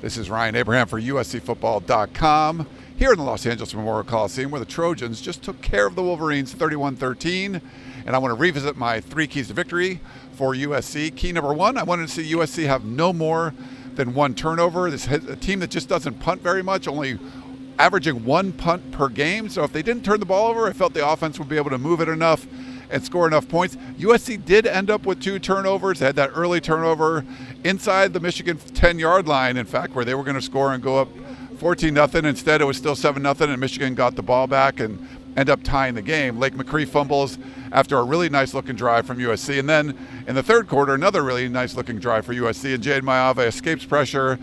This is Ryan Abraham for USCFootball.com here in the Los Angeles Memorial Coliseum, where the Trojans just took care of the Wolverines 31-13. And I want to revisit my three keys to victory for USC. Key number one, I wanted to see USC have no more than one turnover. This is a team that just doesn't punt very much, only averaging one punt per game. So if they didn't turn the ball over, I felt the offense would be able to move it enough and score enough points. USC did end up with two turnovers. They had that early turnover inside the Michigan 10-yard line, in fact, where they were going to score and go up 14-0. Instead, it was still 7-0, and Michigan got the ball back and end up tying the game. Lake McCree fumbles after a really nice-looking drive from USC. And then in the third quarter, another really nice-looking drive for USC, and Jade Mayave escapes pressure.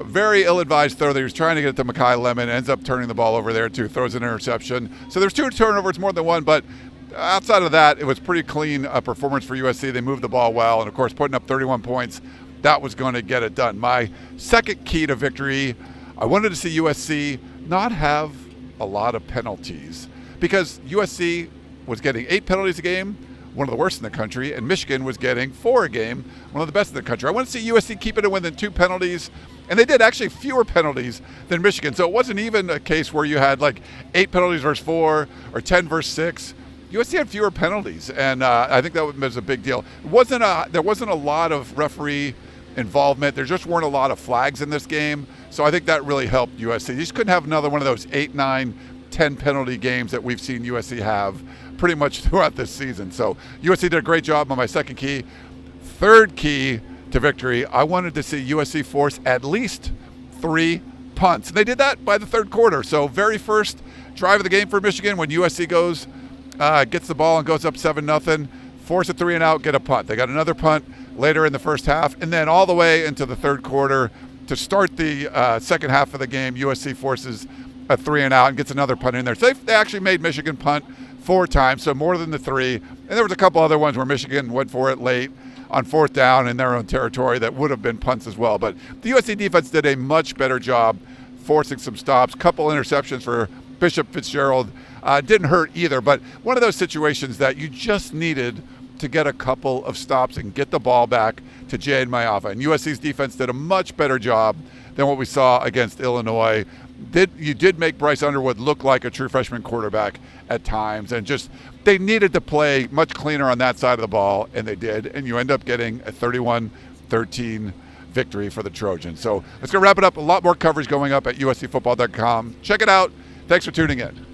A very ill-advised throw that he was trying to get to Mekhi Lemon, ends up turning the ball over there too, throws an interception. So there's two turnovers, more than one, but outside of that, it was pretty clean performance for USC. They moved the ball well, and of course, putting up 31 points, that was going to get it done. My second key to victory, I wanted to see USC not have a lot of penalties, because USC was getting 8 penalties a game, one of the worst in the country, and Michigan was getting 4 a game, one of the best in the country. I want to see USC keep it within 2 penalties, and they did actually fewer penalties than Michigan. So it wasn't even a case where you had like 8 penalties versus 4 or 10 versus 6. USC had fewer penalties, and I think that was a big deal. There wasn't a lot of referee involvement. There just weren't a lot of flags in this game, so I think that really helped USC. You just couldn't have another one of those 8, 9, 10 penalty games that we've seen USC have pretty much throughout this season. So USC did a great job on my second key. Third key to victory, I wanted to see USC force at least 3 punts. And they did that by the third quarter. So very first drive of the game for Michigan, when USC gets the ball and goes up 7-0, force a 3 and out, get a punt. They got another punt later in the first half, and then all the way into the third quarter to start the second half of the game, USC forces a 3 and out and gets another punt in there. So they actually made Michigan punt 4 times, so more than the 3. And there was a couple other ones where Michigan went for it late on 4th down in their own territory that would have been punts as well. But the USC defense did a much better job forcing some stops. Couple interceptions for Bishop Fitzgerald didn't hurt either, but one of those situations that you just needed to get a couple of stops and get the ball back to Jade Mayave. And USC's defense did a much better job than what we saw against Illinois. You did make Bryce Underwood look like a true freshman quarterback at times, and just they needed to play much cleaner on that side of the ball, and they did, and you end up getting a 31-13 victory for the Trojans. So let's go wrap it up. A lot more coverage going up at USCFootball.com. Check it out. Thanks for tuning in.